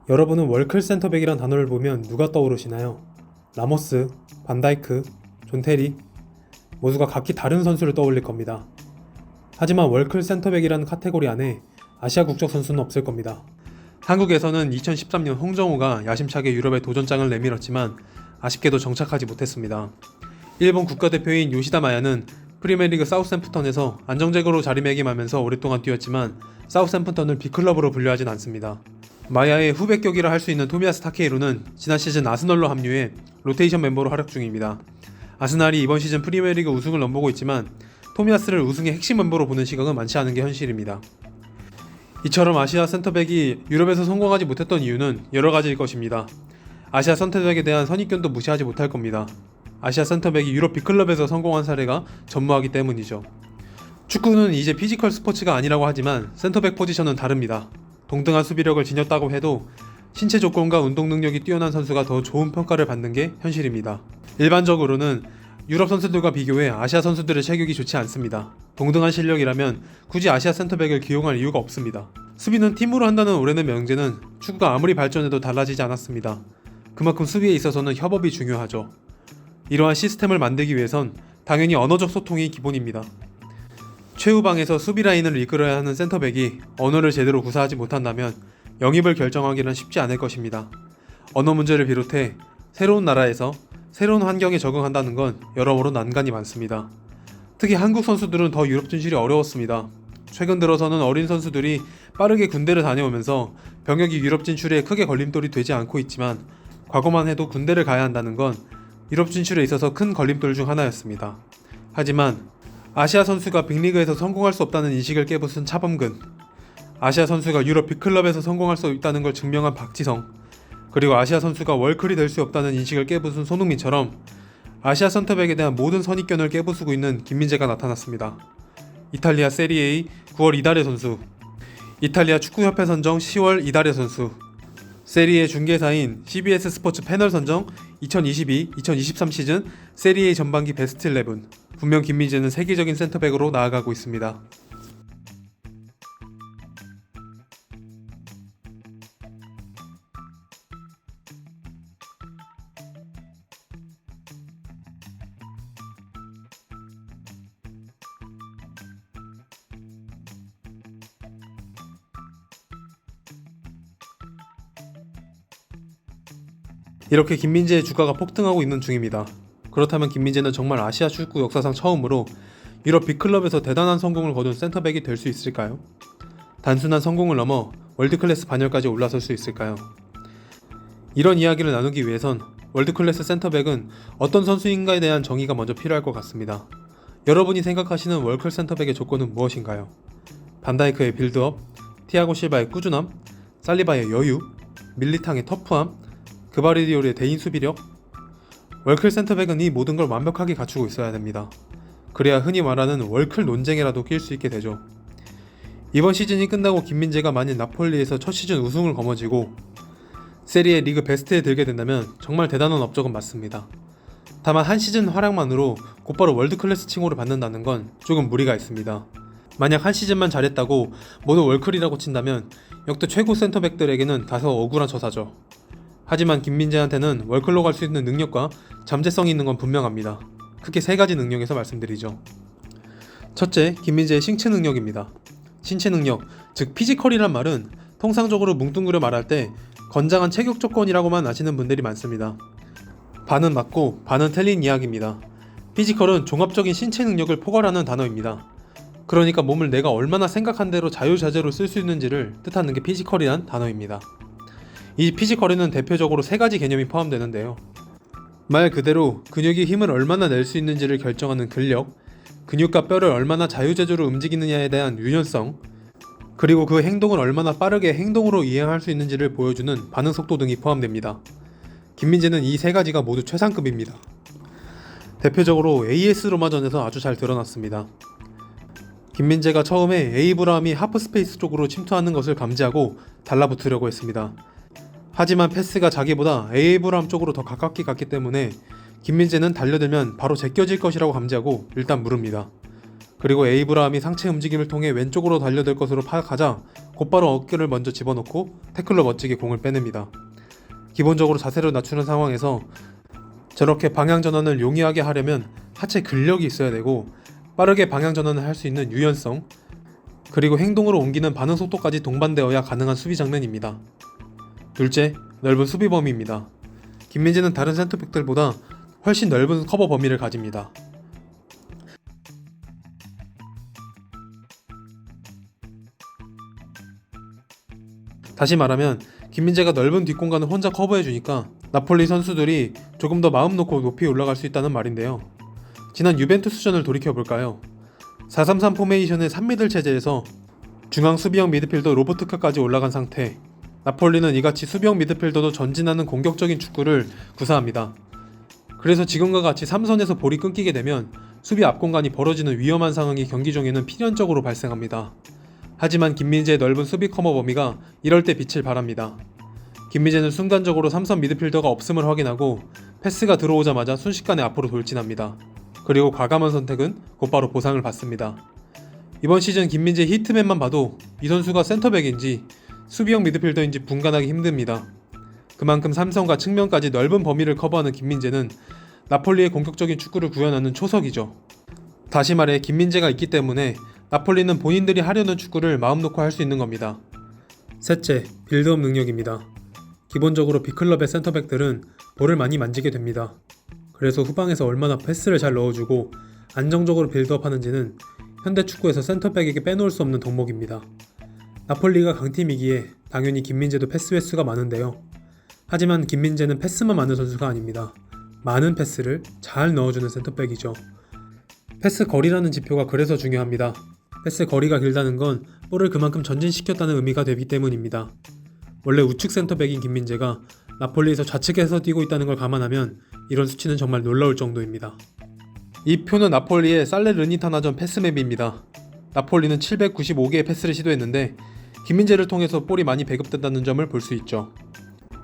여러분은 월클 센터백이란 단어를 보면 누가 떠오르시나요? 라모스, 반다이크, 존 테리 모두가 각기 다른 선수를 떠올릴 겁니다. 하지만 월클 센터백이라는 카테고리 안에 아시아 국적 선수는 없을 겁니다. 한국에서는 2013년 홍정우가 야심차게 유럽에 도전장을 내밀었지만 아쉽게도 정착하지 못했습니다. 일본 국가대표인 요시다 마야는 프리미어리그 사우샘프턴에서 안정적으로 자리매김하면서 오랫동안 뛰었지만 사우샘프턴을 B클럽으로 분류하진 않습니다. 마야의 후배격이라 할 수 있는 토미야스 타케이루는 지난 시즌 아스널로 합류해 로테이션 멤버로 활약 중입니다. 아스날이 이번 시즌 프리미어리그 우승을 넘보고 있지만 토미야스를 우승의 핵심 멤버로 보는 시각은 많지 않은 게 현실입니다. 이처럼 아시아 센터백이 유럽에서 성공하지 못했던 이유는 여러 가지일 것입니다. 아시아 센터백에 대한 선입견도 무시하지 못할 겁니다. 아시아 센터백이 유럽 B클럽에서 성공한 사례가 전무하기 때문이죠. 축구는 이제 피지컬 스포츠가 아니라고 하지만 센터백 포지션은 다릅니다. 동등한 수비력을 지녔다고 해도 신체 조건과 운동 능력이 뛰어난 선수가 더 좋은 평가를 받는 게 현실입니다. 일반적으로는 유럽 선수들과 비교해 아시아 선수들의 체격이 좋지 않습니다. 동등한 실력이라면 굳이 아시아 센터백을 기용할 이유가 없습니다. 수비는 팀으로 한다는 오래된 명제는 축구가 아무리 발전해도 달라지지 않았습니다. 그만큼 수비에 있어서는 협업이 중요하죠. 이러한 시스템을 만들기 위해선 당연히 언어적 소통이 기본입니다. 최후방에서 수비 라인을 이끌어야 하는 센터백이 언어를 제대로 구사하지 못한다면 영입을 결정하기는 쉽지 않을 것입니다. 언어 문제를 비롯해 새로운 나라에서 새로운 환경에 적응한다는 건 여러모로 난관이 많습니다. 특히 한국 선수들은 더 유럽 진출이 어려웠습니다. 최근 들어서는 어린 선수들이 빠르게 군대를 다녀오면서 병역이 유럽 진출에 크게 걸림돌이 되지 않고 있지만 과거만 해도 군대를 가야 한다는 건 유럽 진출에 있어서 큰 걸림돌 중 하나였습니다. 하지만 아시아 선수가 빅리그에서 성공할 수 없다는 인식을 깨부순 차범근, 아시아 선수가 유럽 B클럽에서 성공할 수 있다는 걸 증명한 박지성, 그리고 아시아 선수가 월클이 될 수 없다는 인식을 깨부순 손흥민처럼 아시아 센터백에 대한 모든 선입견을 깨부수고 있는 김민재가 나타났습니다. 이탈리아 세리에 9월 이달의 선수, 이탈리아 축구협회 선정 10월 이달의 선수, 세리에 중개사인 CBS 스포츠 패널 선정 2022-2023 시즌 세리에 전반기 베스트 11. 분명 김민재는 세계적인 센터백으로 나아가고 있습니다. 이렇게 김민재의 주가가 폭등하고 있는 중입니다. 그렇다면 김민재는 정말 아시아 축구 역사상 처음으로 유럽 B클럽에서 대단한 성공을 거둔 센터백이 될 수 있을까요? 단순한 성공을 넘어 월드클래스 반열까지 올라설 수 있을까요? 이런 이야기를 나누기 위해선 월드클래스 센터백은 어떤 선수인가에 대한 정의가 먼저 필요할 것 같습니다. 여러분이 생각하시는 월클 센터백의 조건은 무엇인가요? 반다이크의 빌드업, 티아고 실바의 꾸준함, 살리바의 여유, 밀리탕의 터프함, 그바르디올의 대인 수비력. 월클 센터백은 이 모든 걸 완벽하게 갖추고 있어야 됩니다. 그래야 흔히 말하는 월클 논쟁에라도 낄 수 있게 되죠. 이번 시즌이 끝나고 김민재가 만일 나폴리에서 첫 시즌 우승을 거머쥐고 세리에 리그 베스트에 들게 된다면 정말 대단한 업적은 맞습니다. 다만 한 시즌 활약만으로 곧바로 월드클래스 칭호를 받는다는 건 조금 무리가 있습니다. 만약 한 시즌만 잘했다고 모두 월클이라고 친다면 역대 최고 센터백들에게는 다소 억울한 처사죠. 하지만 김민재한테는 월클로 갈 수 있는 능력과 잠재성이 있는 건 분명합니다. 크게 세 가지 능력에서 말씀드리죠. 첫째, 김민재의 신체 능력입니다. 신체 능력, 즉 피지컬이란 말은 통상적으로 뭉뚱그려 말할 때 건장한 체격 조건이라고만 아시는 분들이 많습니다. 반은 맞고 반은 틀린 이야기입니다. 피지컬은 종합적인 신체 능력을 포괄하는 단어입니다. 그러니까 몸을 내가 얼마나 생각한 대로 자유자재로 쓸 수 있는지를 뜻하는 게 피지컬이란 단어입니다. 이 피지컬에는 대표적으로 세 가지 개념이 포함되는데요. 말 그대로 근육이 힘을 얼마나 낼 수 있는지를 결정하는 근력, 근육과 뼈를 얼마나 자유자재로 움직이느냐에 대한 유연성, 그리고 그 행동을 얼마나 빠르게 행동으로 이행할 수 있는지를 보여주는 반응 속도 등이 포함됩니다. 김민재는 이 세 가지가 모두 최상급입니다. 대표적으로 AS 로마전에서 아주 잘 드러났습니다. 김민재가 처음에 에이브라함이 하프스페이스 쪽으로 침투하는 것을 감지하고 달라붙으려고 했습니다. 하지만 패스가 자기보다 에이브라함 쪽으로 더 가깝게 갔기 때문에 김민재는 달려들면 바로 제껴질 것이라고 감지하고 일단 물읍니다. 그리고 에이브라함이 상체 움직임을 통해 왼쪽으로 달려들 것으로 파악하자 곧바로 어깨를 먼저 집어넣고 태클로 멋지게 공을 빼냅니다. 기본적으로 자세를 낮추는 상황에서 저렇게 방향 전환을 용이하게 하려면 하체 근력이 있어야 되고 빠르게 방향 전환을 할 수 있는 유연성, 그리고 행동으로 옮기는 반응 속도까지 동반되어야 가능한 수비 장면입니다. 둘째, 넓은 수비 범위입니다. 김민재는 다른 센터백들보다 훨씬 넓은 커버 범위를 가집니다. 다시 말하면 김민재가 넓은 뒷공간을 혼자 커버해주니까 나폴리 선수들이 조금 더 마음 놓고 높이 올라갈 수 있다는 말인데요. 지난 유벤투스전을 돌이켜볼까요? 4-3-3 포메이션의 3미들 체제에서 중앙 수비형 미드필더 로보트카까지 올라간 상태, 나폴리는 이같이 수비형 미드필더도 전진하는 공격적인 축구를 구사합니다. 그래서 지금과 같이 3선에서 볼이 끊기게 되면 수비 앞공간이 벌어지는 위험한 상황이 경기 중에는 필연적으로 발생합니다. 하지만 김민재의 넓은 수비 커버 범위가 이럴 때 빛을 발합니다. 김민재는 순간적으로 3선 미드필더가 없음을 확인하고 패스가 들어오자마자 순식간에 앞으로 돌진합니다. 그리고 과감한 선택은 곧바로 보상을 받습니다. 이번 시즌 김민재의 히트맨만 봐도 이 선수가 센터백인지 수비형 미드필더인지 분간하기 힘듭니다. 그만큼 삼선과 측면까지 넓은 범위를 커버하는 김민재는 나폴리의 공격적인 축구를 구현하는 초석이죠. 다시 말해 김민재가 있기 때문에 나폴리는 본인들이 하려는 축구를 마음 놓고 할 수 있는 겁니다. 셋째, 빌드업 능력입니다. 기본적으로 B클럽의 센터백들은 볼을 많이 만지게 됩니다. 그래서 후방에서 얼마나 패스를 잘 넣어주고 안정적으로 빌드업 하는지는 현대 축구에서 센터백에게 빼놓을 수 없는 덕목입니다. 나폴리가 강팀이기에 당연히 김민재도 패스 횟수가 많은데요. 하지만 김민재는 패스만 많은 선수가 아닙니다. 많은 패스를 잘 넣어주는 센터백이죠. 패스 거리라는 지표가 그래서 중요합니다. 패스 거리가 길다는 건 볼을 그만큼 전진시켰다는 의미가 되기 때문입니다. 원래 우측 센터백인 김민재가 나폴리에서 좌측에서 뛰고 있다는 걸 감안하면 이런 수치는 정말 놀라울 정도입니다. 이 표는 나폴리의 살레르니타나전 패스맵입니다. 나폴리는 795개의 패스를 시도했는데 김민재를 통해서 볼이 많이 배급된다는 점을 볼 수 있죠.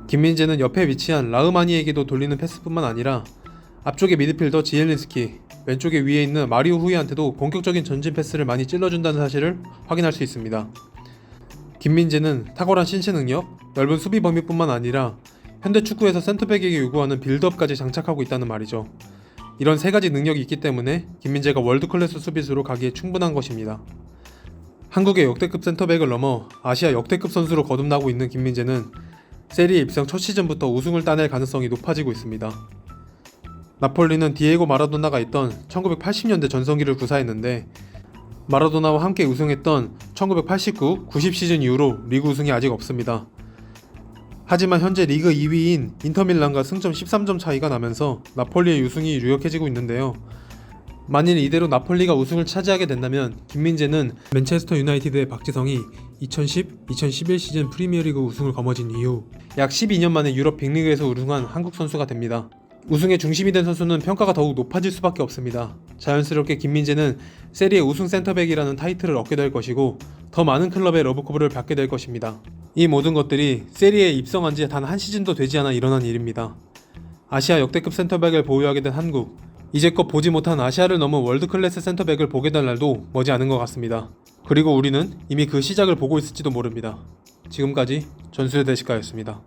김민재는 옆에 위치한 라흐마니에게도 돌리는 패스뿐만 아니라 앞쪽의 미드필더 지엘린스키, 왼쪽에 위에 있는 마리오 후이한테도 공격적인 전진 패스를 많이 찔러준다는 사실을 확인할 수 있습니다. 김민재는 탁월한 신체 능력, 넓은 수비 범위뿐만 아니라 현대 축구에서 센터백에게 요구하는 빌드업까지 장착하고 있다는 말이죠. 이런 세 가지 능력이 있기 때문에 김민재가 월드클래스 수비수로 가기에 충분한 것입니다. 한국의 역대급 센터백을 넘어 아시아 역대급 선수로 거듭나고 있는 김민재는 세리에 입성 첫 시즌부터 우승을 따낼 가능성이 높아지고 있습니다. 나폴리는 디에고 마라도나가 있던 1980년대 전성기를 구사했는데 마라도나와 함께 우승했던 1989, 90 시즌 이후로 리그 우승이 아직 없습니다. 하지만 현재 리그 2위인 인터밀란과 승점 13점 차이가 나면서 나폴리의 우승이 유력해지고 있는데요. 만일 이대로 나폴리가 우승을 차지하게 된다면 김민재는 맨체스터 유나이티드의 박지성이 2010-2011 시즌 프리미어리그 우승을 거머쥔 이후 약 12년 만에 유럽 빅리그에서 우승한 한국 선수가 됩니다. 우승의 중심이 된 선수는 평가가 더욱 높아질 수밖에 없습니다. 자연스럽게 김민재는 세리에 우승 센터백이라는 타이틀을 얻게 될 것이고 더 많은 클럽의 러브콜을 받게 될 것입니다. 이 모든 것들이 세리에 입성한 지 단 한 시즌도 되지 않아 일어난 일입니다. 아시아 역대급 센터백을 보유하게 된 한국, 이제껏 보지 못한 아시아를 넘은 월드클래스 센터백을 보게 될 날도 머지않은 것 같습니다. 그리고 우리는 이미 그 시작을 보고 있을지도 모릅니다. 지금까지 전수의 대식가였습니다.